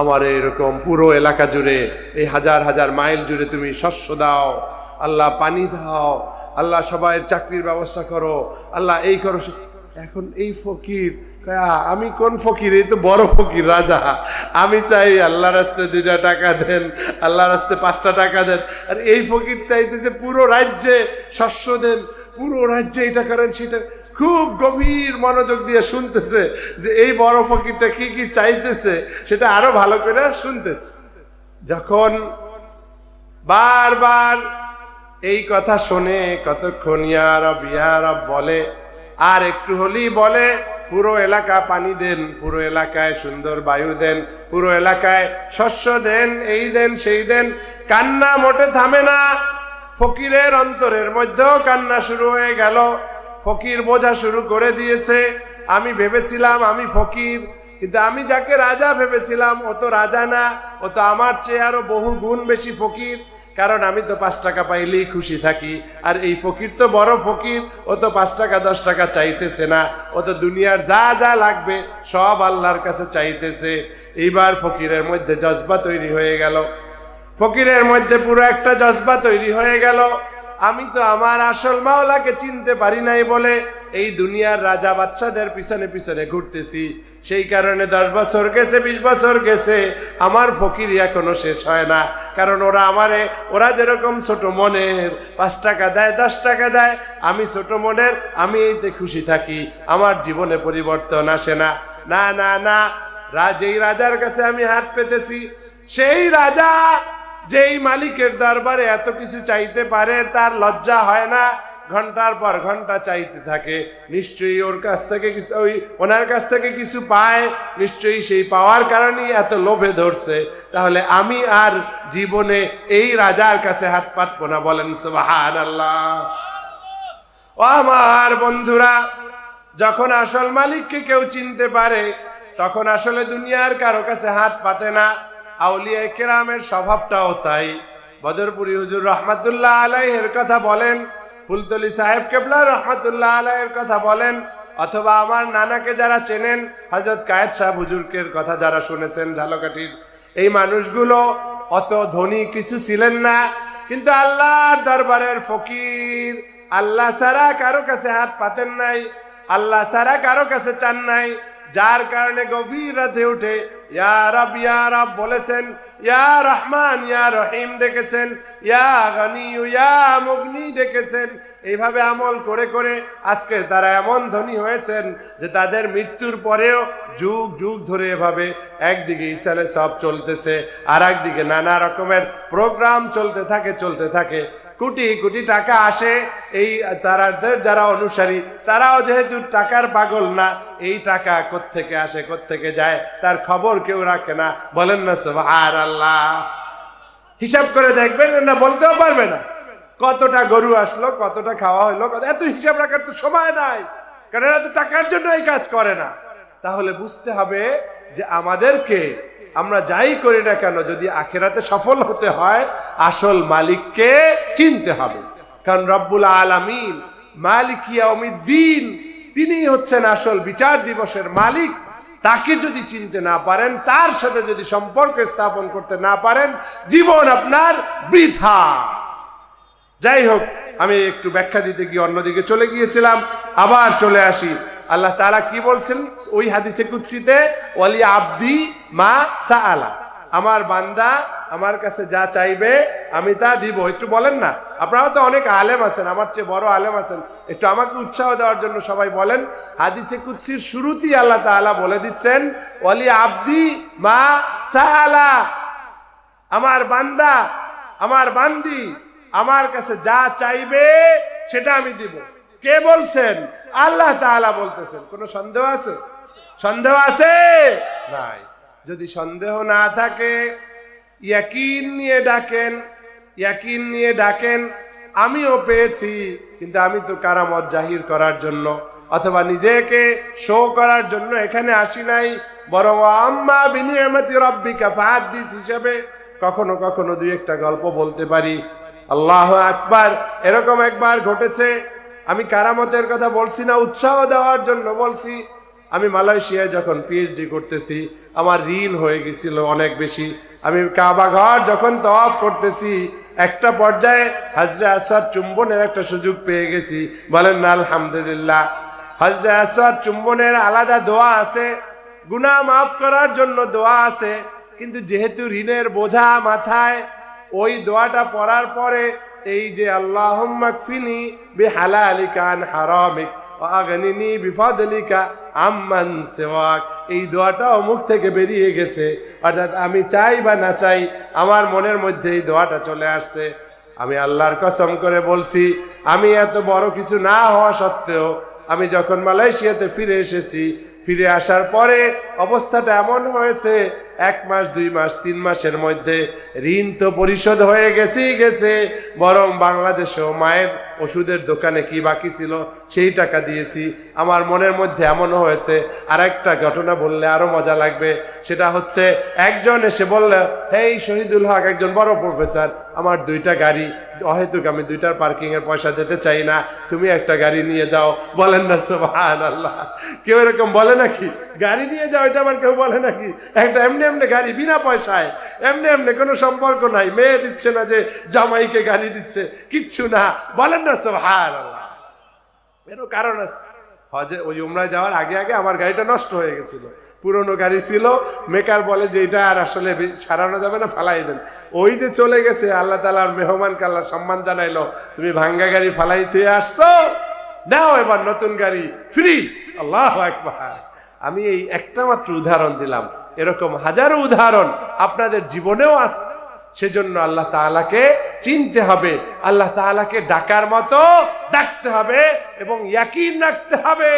আমার এরকম পুরো এলাকা জুড়ে, এই হাজার হাজার মাইল জুড়ে তুমি শস্য দাও, আল্লাহ পানি দাও, আল্লাহ সবাই চাকরির ব্যবস্থা করো, আল্লাহ এই করো। এখন এই ফকির, আমি কোন ফকির, এই তো বড় ফকির রাজা, আমি চাই আল্লাহ রাস্তায় 2টা টাকা দেন, আল্লাহ রাস্তায় 5টা টাকা দেন। আর এই ফকির চাইতেছে পুরো রাজ্যে শস্য দেন, পুরো রাজ্যে এটা করেন সেটা। খুব গভীর মনোযোগ দিয়ে শুনতেছে যে এই বড় ফকিরটা কি কি চাইতেছে, সেটা আরো ভালো করে শুনতেছে। যখন বারবার এই কথা শুনে কতক্ষণ ইয়া রব ইয়া রব বলে, আর একটু হলেই বলে পুরো এলাকা পানি দেন, পুরো এলাকায় সুন্দর বায়ু দেন, পুরো এলাকায় শস্য দেন, এই দেন সেই দেন। কান্না মোটে থামে না, ফকিরের অন্তরের মধ্যেও কান্না শুরু হয়ে গেল। ফকির বোঝা শুরু করে দিয়েছে, আমি ভেবেছিলাম আমি ফকির, কিন্তু আমি যাকে রাজা ভেবেছিলাম ও তো রাজা না, ও তো আমার চেয়ে আরো বহু গুণ বেশি ফকির। কারণ আমি তো 5 টাকা পাইলেই খুশি থাকি, আর এই ফকির তো বড় ফকির, ও তো 5 টাকা 10 টাকা চাইতেছে না, ও তো দুনিয়ার যা যা লাগবে সব আল্লাহর কাছে চাইতেছে। এইবার ফকিরের মধ্যে জজবা তৈরি হয়ে গেল, ফকিরের মধ্যে পুরো একটা জজবা তৈরি হয়ে গেল। আমি তো আমার আসল মাওলাকে চিনতে পারি নাই বলে এই দুনিয়ার রাজা বাদশাদের পিছনে পিছনে ঘুরতেছি, সেই কারণে 10 বছর গেছে, 20 বছর গেছে, আমার ফকিরি এখনো শেষ হয় না। কারণ ওরা যেরকম ছোট মনের, 5 টাকা দেয় 10 টাকা দেয়, আমি ছোট মনের, আমি এইতে খুশি থাকি, আমার জীবনে পরিবর্তন আসে না। না না না, যেই রাজার কাছে আমি হাত পেতেছি, সেই রাজা যেই মালিকের দরবারে এত কিছু চাইতে পারে, তার লজ্জা হয় না, ঘন্টার পর ঘন্টা চাইতে থাকে। নিশ্চয়ই ওনার কাছ থেকে কিছু পায়, নিশ্চয়ই সেই পাওয়ার কারণেই এত লোভে ধরছে। তাহলে আমি আর জীবনে এই রাজার কাছে হাত পাতবো না। বলেন সুবহানাল্লাহ। ও আমার বন্ধুরা, যখন আসল মালিককে কেউ চিনতে পারে, তখন আসলে দুনিয়ার কারো কাছে হাত পাতে না। আউলিয়া কেরামের স্বভাবটাও তাই। বদরপুরি হুজুর রহমাতুল্লাহ আলাইহির কথা বলেন, ফুলতলি সাহেব কেবলা রহমাতুল্লাহ আলাইহির কথা বলেন, অথবা আমার নানাকে যারা চেনেন, হযরত কায়েদ সাহেব হুজুরকের কথা যারা শুনেছেন ঝালকাঠির, এই মানুষগুলো অত ধনী কিছু ছিলেন না, কিন্তু আল্লাহর দরবারের ফকির। আল্লাহ ছাড়া কারো কাছে হাত পাতেন নাই, আল্লাহ ছাড়া কারো কাছে চান নাই, যার কারণে গভীর রাতে উঠে ইয়া রব বলেছেন, ইয়া রহমান ইয়া রহিম ডেকেছেন, ইয়া গনি ইয়া মুগনি ডেকেছেন। এইভাবে আমল করে করে আজকে তারা এমন ধনী হয়েছেন যে তাদের মৃত্যুর পরেও যুগ যুগ ধরে এভাবে একদিকে ইসালে সব চলতেছে, আর একদিকে নানা রকমের প্রোগ্রাম চলতে থাকে। কোটি কোটি টাকা আসে। এই তারাদের যারা অনুসারী, তারাও যেহেতু টাকার পাগল না, এই টাকা কোত্থেকে আসে কোত্থেকে যায় তার খবর কেউ রাখে না। বলেন না সুবহানাল্লাহ। হিসাব করে দেখবেন না, বলতেও পারবে না কতটা গরু আসলো, কতটা খাওয়া হইলো, এত হিসাব রাখার তো সময় নাই, কারণ এরা তো টাকার জন্য এই কাজ করে না। তাহলে বুঝতে হবে যে আমাদেরকে, আমরা যাই করি না কেন, যদি আখিরাতে সফল হতে হয়, আসল মালিককে চিনতে হবে। কারণ রব্বুল আলামিন মালিক ইয়াউমিদ্দিন, তিনি হচ্ছেন আসল বিচার দিবসের মালিক। তাকে যদি চিনতে না পারেন, তার সাথে যদি সম্পর্ক স্থাপন করতে না পারেন, জীবন আপনার বৃথা। যাই হোক, আমি একটু ব্যাখ্যা দিতে গিয়ে অন্যদিকে চলে গিয়েছিলাম, আবার চলে আসি। আল্লাহ তাআলা কি বলছেন ওই হাদিসে কুদসিতে, ওয়ালি আব্দি মা সাআলা, আমার বান্দা আমার কাছে যা চাইবে আমি তা দিব। একটু বলেন না, আপনারা তো অনেক আলেম আছেন, আমার চেয়ে বড় আলেম আছেন, একটু আমাকে উৎসাহ দেওয়ার জন্য সবাই বলেন। হাদিসে কুদসির শুরুতেই আল্লাহ তাআলা বলে দিচ্ছেন ওয়ালি আব্দি মা সাআলা, আমার বান্দা আমার বান্দি আমার কাছে যা চাইবে সেটা আমি দিব। কে বলছেন? আল্লাহ তাআলা বলতেছেন। কোনো সন্দেহ আছে? সন্দেহ আছে? নাই। যদি সন্দেহ না থাকে ইয়াকিন নিয়ে ডাকেন, ইয়াকিন নিয়ে ডাকেন। আমিও পেয়েছি, কিন্তু আমি তো কারামত জাহির করার জন্য অথবা নিজেকে শো করার জন্য এখানে আসি নাই, বরং আম্মা বিনিয়ামতি রাব্বিকা ফাহাদ্দিস হিসেবে কখনো কখনো দুই একটা গল্প বলতে পারি। আল্লাহু আকবার। এরকম একবার ঘটেছে, আমি কারামতের কথা বলছি না, উৎসাহ দেওয়ার জন্য বলছি। আমি মালয়েশিয়ায় যখন পিএইচডি করতেছি, আমার ঋণ হয়ে গেছিল অনেক বেশি। আমি কাবা ঘর যখন তওয়াফ করতেছি, একটা পর্যায়ে হজরত আসওয়াদ চুম্বনের একটা সুযোগ পেয়ে গেছি। বলেন না আলহামদুলিল্লাহ। হজরত আসওয়াদ চুম্বনের আলাদা দোয়া আছে, গুনাহ মাফ করার জন্য দোয়া আছে, কিন্তু যেহেতু ঋণের বোঝা মাথায়, ওই দোয়াটা পড়ার পরে এই যে আল্লাহুম্মা কফিনি বিহালালিকা আন হারামিক ওয়া আগনিনি বিফাদলিকা আম্মান সিওয়াক, এই দোয়াটাও মুখ থেকে বেরিয়ে গেছে। অর্থাৎ আমি চাই বা না চাই আমার মনের মধ্যে এই দোয়াটা চলে আসছে। আমি আল্লাহর কসম করে বলছি, আমি এত বড় কিছু না হওয়া সত্ত্বেও আমি যখন মালয়েশিয়াতে ফিরে এসেছি, ফিরে আসার পরে অবস্থাটা এমন হয়েছে, 1 মাস 2 মাস 3 মাসের মধ্যে ঋণ তো পরিশোধ হয়ে গেছে, বরং বাংলাদেশেও মায়ের ওষুধের দোকানে কি বাকি ছিল সেই টাকা দিয়েছি। আমার মনের মধ্যে এমন হয়েছে। আর একটা ঘটনা বললে আরো মজা লাগবে, সেটা হচ্ছে একজন এসে বলল, হেই শহীদুল হক, একজন বড় প্রফেসর, আমার 2টা গাড়ি, অহেতুক আমি 2টার পার্কিং এর পয়সা দিতে চাই না, তুমি একটা গাড়ি নিয়ে যাও। বলেন না সুবহানাল্লাহ। কেউ এরকম বলে নাকি? গাড়ি নিয়ে যাও, এটা আবার কেউ বলে নাকি? একটা এমনি এমনি গাড়ি বিনা পয়সায়, এমনি এমনি কোনো সম্পর্ক নাই, মেয়ে দিচ্ছে না যে জামাইকে গাড়ি দিচ্ছে, কিচ্ছু না। বলেন না সুবহানাল্লাহ। এরও কারণ আছে। হজে ওই উমরায় যাওয়ার আগে আগে আমার গাড়িটা নষ্ট হয়ে গেছিল, পুরনো গাড়ি ছিল। মেকার বলে যে এটা আর আসলে সারানো যাবে না, ফালাই দেন। ওই যে চলে গেছে, আল্লাহ তাআলার মেহমানকে আল্লাহ সম্মান জানাইলো, তুমি ভাঙ্গা গাড়ি ফালাইতে আসছো, নাও এবার নতুন গাড়ি ফ্রি। আল্লাহু আকবার। আমি এই একটা মাত্র উদাহরণ দিলাম, এরকম হাজারো উদাহরণ আপনাদের জীবনেও আছে। সেজন্য আল্লাহ তাআলাকে চিনতে হবে, আল্লাহ তাআলাকে ডাকার মতো ডাকতে হবে এবং ইয়াকিন রাখতে হবে।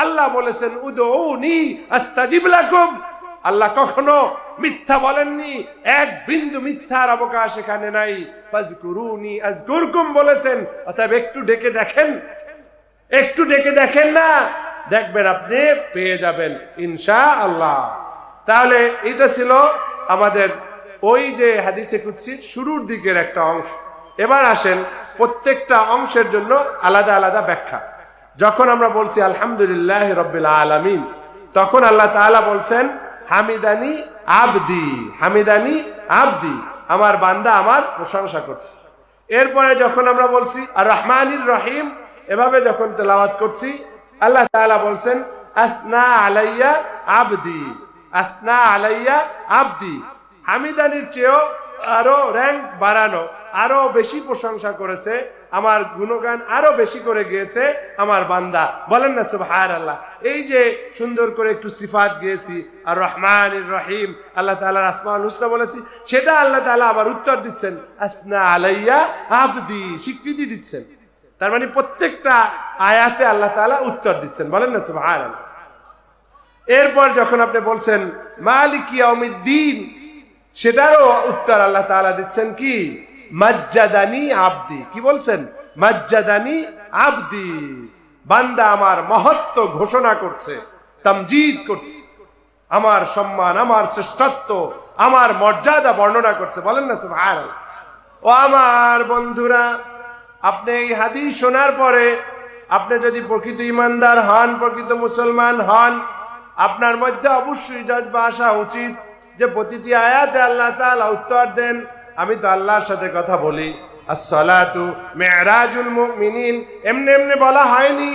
আল্লাহ বলেছেন উদউনি আস্তাজিব লাকুম। আল্লাহ কখনো মিথ্যা বলেননি, এক বিন্দু মিথ্যার অবকাশ এখানে নাই। ফাজকুরুনি আযকুরকুম বলেছেন। অতএব একটু ডেকে দেখেন, একটু ডেকে দেখেন না, দেখবেন আপনি পেয়ে যাবেন ইনশাআল্লাহ। তাহলে এটা ছিল আমাদের ওই যে হাদিসে কুদসির শুরুর দিকের একটা অংশ। এবার আসেন প্রত্যেকটা অংশের জন্য আলাদা আলাদা ব্যাখ্যা। যখন আমরা বলছি আলহামদুলিল্লাহ রাব্বিল আলামিন, তখন আল্লাহ তাআলা বলছেন হামিদানি আবদি, হামিদানি আবদি, আমার বান্দা আমার প্রশংসা করছে। এরপরে যখন আমরা বলছি আর রহমানির রহিম, এভাবে যখন তেলাওয়াত করছি, আল্লাহ তাআলা বলছেন আসনা আলাইয়া আবদি, আসনা আলাইয়া আবদি। হামিদানির চেয়েও আরো র্যাঙ্ক বাড়ানো, আরো বেশি প্রশংসা করেছে, আমার গুণগান আরো বেশি করে গিয়েছে আমার বান্দা। বলেন না সুবহানাল্লাহ। এই যে সুন্দর করে একটু সিফাত গিয়েছি, আর রহমানির রহিম, আল্লাহ তাআলার আসমাউল হুসনা বলেছি, সেটা আল্লাহ তাআলা আবার উত্তর দিচ্ছেন আসনা আলাইয়া আবদি, স্বীকৃতি দিচ্ছেন। তার মানে প্রত্যেকটা আয়াতে আল্লাহ তাআলা উত্তর দিচ্ছেন। বলেন না সুবহানাল্লাহ। এরপর যখন আপনি বলছেন মালিক ইয়াউমিদ্দিন, সেটারও উত্তর আল্লাহ তাআলা দিচ্ছেন কি মাজ্জাদানি আবদি। কি বলছেন? মাজ্জাদানি আবদি, বান্দা আমার মহত্ব ঘোষণা করছে, তামজিদ করছে, আমার সম্মান, আমার শ্রেষ্ঠত্ব, আমার মর্যাদা বর্ণনা করছে। বলেন না সুবহানাল্লাহ। ও আমার বন্ধুরা, আপনি এই হাদিস শোনার পরে আপনি যদি প্রকৃত ইমানদার হন, প্রকৃত মুসলমান হন, আপনার মধ্যে অবশ্যই জজবা আসা উচিত যে প্রতিটি আয়াতে আল্লাহ তাআলা উত্তর দেন। আমি তো আল্লাহর সাথে কথা বলি, আসসালাতু মি'রাজুল মুমিনিন, এমনি এমনি বলা হয়নি।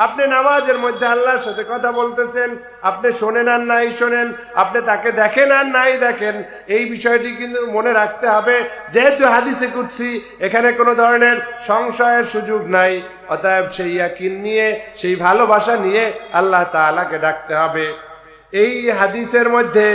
আপনি নামাজের মধ্যে আল্লাহর সাথে কথা বলতেছেন, আপনি শোনেন আর নাই শোনেন, আপনি তাকে দেখেন আর নাই দেখেন, এই বিষয়টি কিন্তু মনে রাখতে হবে। যেহেতু হাদিসে কুদসি, এখানে কোনো ধরনের সংশয়ের সুযোগ নাই। অতএব সেই ইয়াকিন নিয়ে, সেই ভালোবাসা নিয়ে আল্লাহ তাআলাকে ডাকতে হবে। এই হাদিসের মধ্যে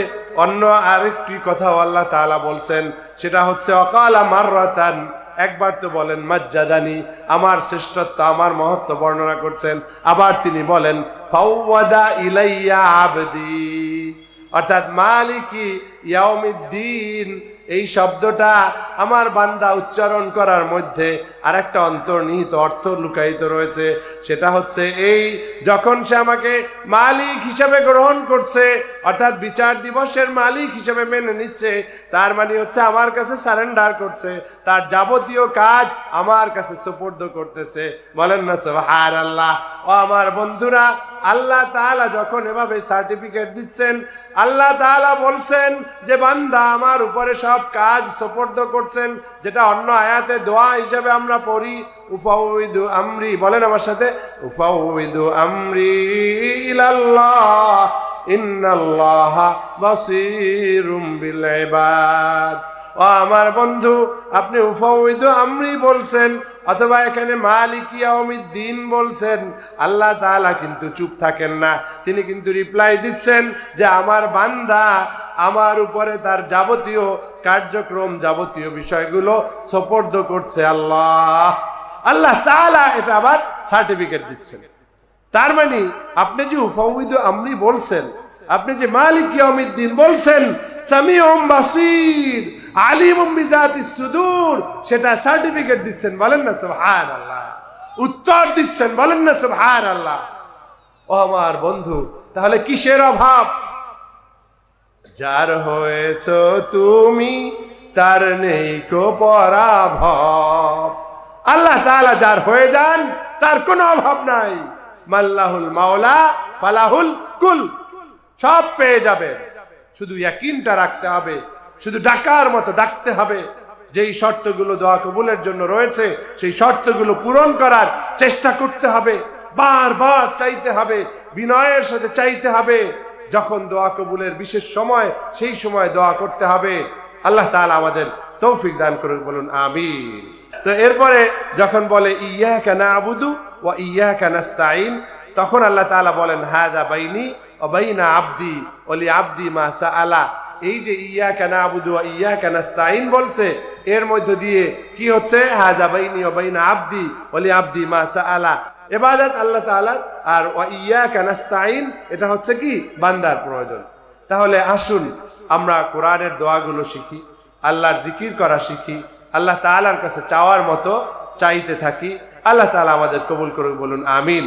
অন্য আরেকটি কথাও আল্লাহ তাআলা বলছেন, সেটা হচ্ছে অকালা মাররাতান, একবার তো বলেন মাজ্জাদানি, আমার শ্রেষ্ঠত্ব, আমার মহত্ব বর্ণনা করছেন। আবার তিনি বলেন ফাওয়াদা ইলাইয়া আবদি, অর্থাৎ মালিকি ইয়াউমিদ্দিন, এই শব্দটা আমার বান্দা উচ্চারণ করার মধ্যে আর একটা অন্তর্নিহিত অর্থ লুকায়িত রয়েছে। সেটা হচ্ছে এই, যখন সে আমাকে মালিক হিসেবে গ্রহণ করছে, অর্থাৎ বিচার দিবসের মালিক হিসেবে মেনে নিচ্ছে, তার মানে হচ্ছে আমার কাছে সারেন্ডার করছে, তার যাবতীয় কাজ আমার কাছে সুপুর্দ করতেছে। বলেন না সুবহানাল্লাহ। ও আমার বন্ধুরা, আল্লাহ তাআলা যখন এভাবে সার্টিফিকেট দিচ্ছেন, আল্লাহ তাআলা বলছেন যে বান্দা আমার উপরে সব কাজ সুপুর্দ করছেন, যেটা অন্য আয়াতে দোয়া হিসেবে আমরা পড়ি, উফাউযু আমরি, বলেন আমার সাথে, উফাউযু আমরি ইলাল্লাহ ইন্নাল্লাহা বাসীরুম বিল ইবাদ। ও আমার বন্ধু, আপনি উফাউযু আমরি বলছেন অথবা এখানে মালিক ইয়াউমিদ্দিন বলছেন, আল্লাহ তাআলা কিন্তু চুপ থাকেন না, তিনি কিন্তু রিপ্লাই দিচ্ছেন যে আমার বান্দা আমার উপরে তার যাবতীয় কার্যক্রম, যাবতীয় বিষয়গুলো সুপুর্দ করছে। আল্লাহ তাআলা এটা আবার সার্টিফিকেট দিচ্ছেন। তার মানে আপনি যে উফাউযু আমরি বলছেন, আপনি যে মালিক ইয়াউমিদ্দিন বলছেন, সামিউম বাসীর আলিমুম বিজাতিস সুদূর, সেটা সার্টিফিকেট দিচ্ছেন। বলেন না সুবহানাল্লাহ। উত্তর দিচ্ছেন, বলেন না সুবহানাল্লাহ। ও আমার বন্ধু, তাহলে কিসের অভাব? যার হয়েছ তুমি তার নেই কো পরাভব। আল্লাহ তাআলা যার হয়ে যান তার কোনো অভাব নাই। মাল্লাহুল মাওলা ফালাহুল কুল, সব পেয়ে যাবে। শুধু ইয়াকিনটা রাখতে হবে, শুধু ডাকার মতো ডাকতে হবে। যেই শর্তগুলো দোয়া কবুলের জন্য রয়েছে, সেই শর্তগুলো পূরণ করার চেষ্টা করতে হবে, বারবার চাইতে হবে, বিনয়ের সাথে চাইতে হবে। যখন দোয়া কবুলের বিশেষ সময়, সেই সময় দোয়া করতে হবে। আল্লাহ তাআলা আমাদের তৌফিক দান করুন, বলুন আমিন। তো এরপরে যখন বলে ইয়্যাকা না'বুদু ওয়া ইয়্যাকা নাস্তাঈন, তখন আল্লাহ তাআলা বলেন হাযা বাইনি ওয়া বাইনা আবদি ওয়া লি আবদি মা সাআলা। এই যে ইয়্যাকা না'বুদু ওয়া ইয়্যাকা নাস্তাঈন বলছে, এর মধ্য দিয়ে কি হচ্ছে? হাযা বাইনি ওয়া বাইনা আবদি ওয়া লি আবদি মা সাআলা, ইবাদত আল্লাহ তাআলার, আর ওয়া ইয়্যাকা নাস্তাঈন এটা হচ্ছে কি বান্দার প্রয়োজন। তাহলে আসুন আমরা কোরআনের দোয়াগুলো শিখি, আল্লাহর জিকির করা শিখি, আল্লাহ তাআলার কাছে চাওয়ার মতো চাইতে থাকি। আল্লাহ তাআলা আমাদের কবুল করুন, বলুন আমিন।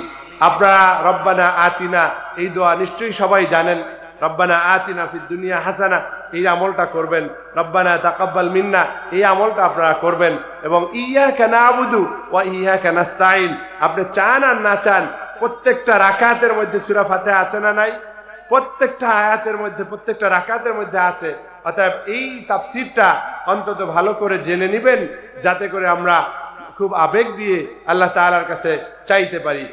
আপনারা রব্বানা আতিনা এই দোয়া নিশ্চয়ই সবাই জানেন। রব্বানা আতিনা ফিদ দুনিয়া হাসানা, এই আমলটা করবেন। রব্বানা তাকাব্বাল মিন্না, এই আমলটা আপনারা করবেন। এবং ইয়্যাকা না'বুদু ওয়া ইয়্যাকা নাস্তাঈন, আপনি চান আর না চান, প্রত্যেকটা রাকাতের মধ্যে সূরা ফাতিহা আছে না নাই? প্রত্যেকটা আয়াতের মধ্যে, প্রত্যেকটা রাকাতের মধ্যে আছে। অতএব এই তাফসীরটা অন্তত ভালো করে জেনে নেবেন, যাতে করে আমরা খুব আবেগ দিয়ে আল্লাহ তাআলার কাছে চাইতে পারি।